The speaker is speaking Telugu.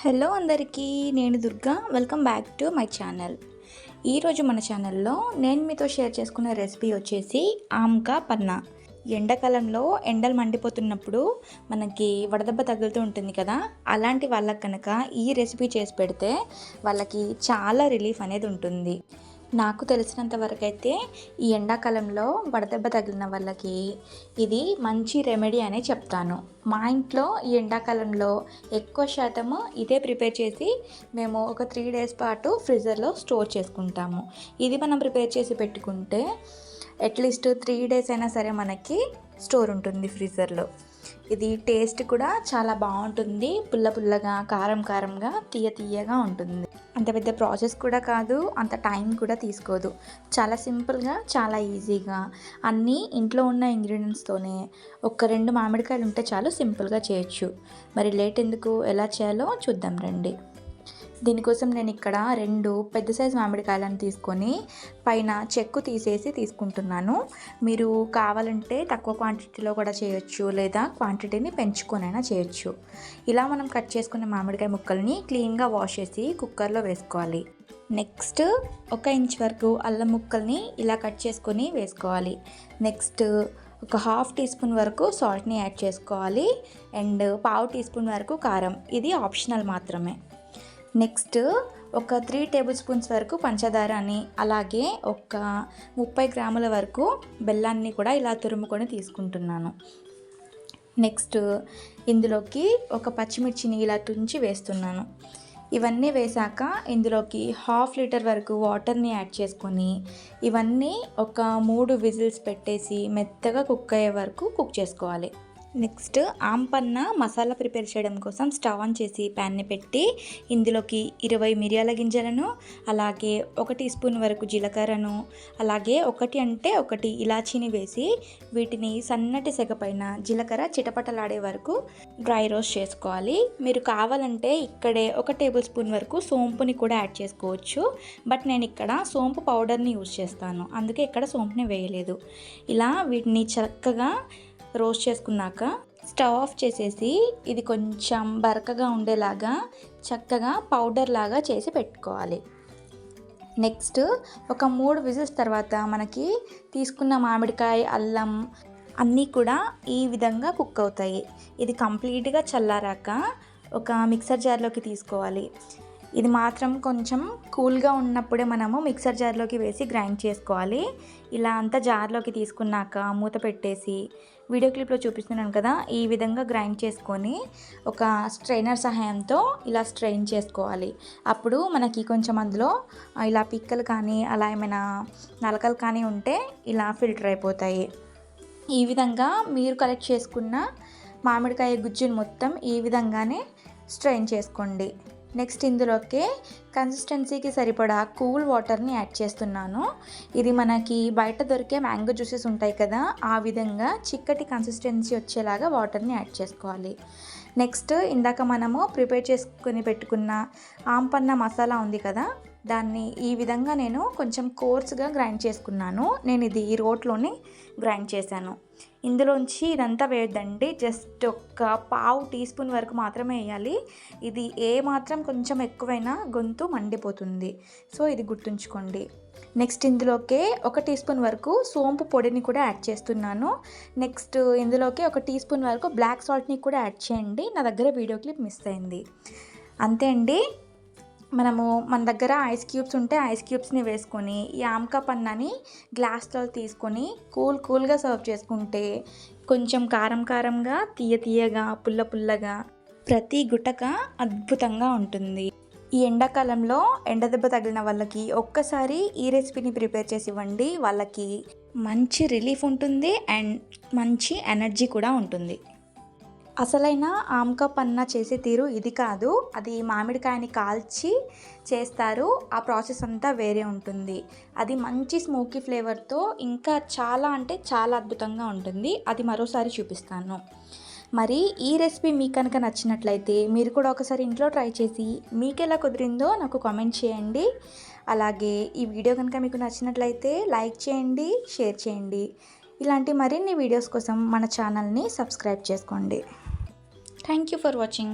హలో అందరికీ, నేను Durga. Welcome back to my channel. ఈరోజు మన ఛానల్లో నేను మీతో షేర్ చేసుకున్న రెసిపీ వచ్చేసి ఆమ్కా పన్నా. ఎండాకాలంలో ఎండలు మండిపోతున్నప్పుడు మనకి వడదెబ్బ తగులుతూ ఉంటుంది కదా, అలాంటి వాళ్ళకి కనుక ఈ రెసిపీ చేసి పెడితే వాళ్ళకి చాలా రిలీఫ్ అనేది ఉంటుంది. నాకు తెలిసినంత వరకు అయితే ఈ ఎండాకాలంలో వడదెబ్బ తగిలిన వాళ్ళకి ఇది మంచి రెమెడీ అనే చెప్తాను. మా ఇంట్లో ఈ ఎండాకాలంలో ఎక్కువ శాతము ఇదే ప్రిపేర్ చేసి మేము ఒక 3 days పాటు ఫ్రీజర్లో స్టోర్ చేసుకుంటాము. ఇది మనం ప్రిపేర్ చేసి పెట్టుకుంటే అట్లీస్ట్ 3 days అయినా సరే మనకి స్టోర్ ఉంటుంది ఫ్రీజర్లో. ఇది టేస్ట్ కూడా చాలా బాగుంటుంది. పుల్ల పుల్లగా, కారం కారంగా, తీయ తీయగా ఉంటుంది. అంత పెద్ద ప్రాసెస్ కూడా కాదు, అంత టైం కూడా తీసుకోదు. చాలా సింపుల్గా, చాలా ఈజీగా అన్నీ ఇంట్లో ఉన్న ఇంగ్రీడియంట్స్తోనే ఒక 2 మామిడికాయలు ఉంటే చాలు సింపుల్గా చేయొచ్చు. మరి లేట్ ఎందుకు, ఎలా చేయాలో చూద్దాం రండి. దీనికోసం నేను ఇక్కడ 2 పెద్ద సైజు మామిడికాయలను తీసుకొని పైన చెక్కు తీసేసి తీసుకుంటున్నాను. మీరు కావాలంటే తక్కువ క్వాంటిటీలో కూడా చేయొచ్చు, లేదా క్వాంటిటీని పెంచుకొనైనా చేయొచ్చు. ఇలా మనం కట్ చేసుకున్న మామిడికాయ ముక్కల్ని క్లీన్గా వాష్ చేసి కుక్కర్లో వేసుకోవాలి. నెక్స్ట్ 1 ఇంచ్ వరకు అల్లం ముక్కల్ని ఇలా కట్ చేసుకొని వేసుకోవాలి. నెక్స్ట్ ఒక 1/2 టీ స్పూన్ వరకు సాల్ట్ని యాడ్ చేసుకోవాలి. అండ్ 1/2 టీ స్పూన్ వరకు కారం, ఇది ఆప్షనల్ మాత్రమే. నెక్స్ట్ ఒక 3 టేబుల్ స్పూన్స్ వరకు పంచదారని, అలాగే ఒక 30 గ్రాముల వరకు బెల్లాన్ని కూడా ఇలా తురుముకొని తీసుకుంటున్నాను. నెక్స్ట్ ఇందులోకి ఒక పచ్చిమిర్చిని ఇలా తుంచి వేస్తున్నాను. ఇవన్నీ వేసాక ఇందులోకి 1/2 లీటర్ వరకు వాటర్ని యాడ్ చేసుకొని ఇవన్నీ ఒక 3 విజిల్స్ పెట్టేసి మెత్తగా కుక్ అయ్యే వరకు కుక్ చేసుకోవాలి. నెక్స్ట్ ఆంపన్న మసాలా ప్రిపేర్ చేయడం కోసం స్టవ్ ఆన్ చేసి ప్యాన్ని పెట్టి ఇందులోకి 20 మిరియాల గింజలను, అలాగే 1 టీ స్పూన్ వరకు జీలకర్రను, అలాగే 1 ఇలాచీని వేసి వీటిని సన్నటి సెగ పైన జీలకర్ర చిటపటలాడే వరకు డ్రై రోస్ట్ చేసుకోవాలి. మీరు కావాలంటే ఇక్కడే 1 టేబుల్ స్పూన్ వరకు సోంపుని కూడా యాడ్ చేసుకోవచ్చు. బట్ నేను ఇక్కడ సోంపు పౌడర్ని యూజ్ చేస్తాను, అందుకే ఇక్కడ సోంపుని వేయలేదు. ఇలా వీటిని చక్కగా రోస్ట్ చేసుకున్నాక స్టవ్ ఆఫ్ చేసేసి ఇది కొంచెం బరకగా ఉండేలాగా చక్కగా పౌడర్ లాగా చేసి పెట్టుకోవాలి. నెక్స్ట్ ఒక 3 విజిల్స్ తర్వాత మనకి తీసుకున్న మామిడికాయ, అల్లం అన్నీ కూడా ఈ విధంగా కుక్ అవుతాయి. ఇది కంప్లీట్గా చల్లారాక ఒక మిక్సర్ జార్లోకి తీసుకోవాలి. ఇది మాత్రం కొంచెం కూల్గా ఉన్నప్పుడే మనము మిక్సర్ జార్లోకి వేసి గ్రైండ్ చేసుకోవాలి. ఇలా అంతా జార్లోకి తీసుకున్నాక మూత పెట్టేసి వీడియో క్లిప్లో చూపిస్తున్నాను కదా, ఈ విధంగా గ్రైండ్ చేసుకొని ఒక స్ట్రైనర్ సహాయంతో ఇలా స్ట్రెయిన్ చేసుకోవాలి. అప్పుడు మనకి కొంచెం అందులో ఇలా పిక్కలు కానీ అలా ఏమైనా నలకలు కానీ ఉంటే ఇలా ఫిల్టర్ అయిపోతాయి. ఈ విధంగా మీరు కలెక్ట్ చేసుకున్న మామిడికాయ గుజ్జును మొత్తం ఈ విధంగానే స్ట్రెయిన్ చేసుకోండి. నెక్స్ట్ ఇందులోకి కన్సిస్టెన్సీకి సరిపడా కూల్ వాటర్ని యాడ్ చేస్తున్నాను. ఇది మనకి బయట దొరికే మ్యాంగో జ్యూసెస్ ఉంటాయి కదా, ఆ విధంగా చిక్కటి కన్సిస్టెన్సీ వచ్చేలాగా వాటర్ని యాడ్ చేసుకోవాలి. నెక్స్ట్ ఇందాక మనము ప్రిపేర్ చేసుకుని పెట్టుకున్న ఆంపన్న మసాలా ఉంది కదా, దాన్ని ఈ విధంగా నేను కొంచెం కోర్స్గా గ్రైండ్ చేసుకున్నాను. నేను ఇది ఈ రోట్లోనే గ్రైండ్ చేశాను. ఇందులోంచి ఇదంతా వేయద్దండి, జస్ట్ ఒక 1/2 టీ స్పూన్ వరకు మాత్రమే వేయాలి. ఇది మాత్రం కొంచెం ఎక్కువైనా గొంతు మండిపోతుంది, సో ఇది గుర్తుంచుకోండి. నెక్స్ట్ ఇందులోకి 1 టీ స్పూన్ వరకు సోంపు పొడిని కూడా యాడ్ చేస్తున్నాను. నెక్స్ట్ ఇందులోకి 1 టీ స్పూన్ వరకు బ్లాక్ సాల్ట్ని కూడా యాడ్ చేయండి. నా దగ్గర వీడియో క్లిప్ మిస్ అయింది. అంతే అండి. మన దగ్గర ఐస్ క్యూబ్స్ ఉంటే ఐస్ క్యూబ్స్ని వేసుకొని ఈ ఆమ్కా పన్నాని గ్లాస్లో తీసుకొని కూల్గా సర్వ్ చేసుకుంటే కొంచెం కారం కారంగా, తీయ తీయగా, పుల్ల పుల్లగా, ప్రతి గుటక అద్భుతంగా ఉంటుంది. ఈ ఎండాకాలంలో ఎండదెబ్బ తగిలిన వాళ్ళకి ఒక్కసారి ఈ రెసిపీని ప్రిపేర్ చేసి ఇవ్వండి. వాళ్ళకి మంచి రిలీఫ్ ఉంటుంది అండ్ మంచి ఎనర్జీ కూడా ఉంటుంది. అసలైన ఆమ్కా పన్నా చేసే తీరు ఇది కాదు, అది మామిడికాయని కాల్చి చేస్తారు. ఆ ప్రాసెస్ అంతా వేరే ఉంటుంది. అది మంచి స్మోకీ ఫ్లేవర్తో ఇంకా చాలా అంటే చాలా అద్భుతంగా ఉంటుంది. అది మరోసారి చూపిస్తాను. మరి ఈ రెసిపీ మీకు కనుక నచ్చినట్లయితే మీరు కూడా ఒకసారి ఇంట్లో ట్రై చేసి మీకు ఎలా కుదిరిందో నాకు కామెంట్ చేయండి. అలాగే ఈ వీడియో కనుక మీకు నచ్చినట్లయితే లైక్ చేయండి, షేర్ చేయండి. ఇలాంటి మరిన్ని వీడియోస్ కోసం మన ఛానల్ని సబ్స్క్రైబ్ చేసుకోండి. Thank you for watching.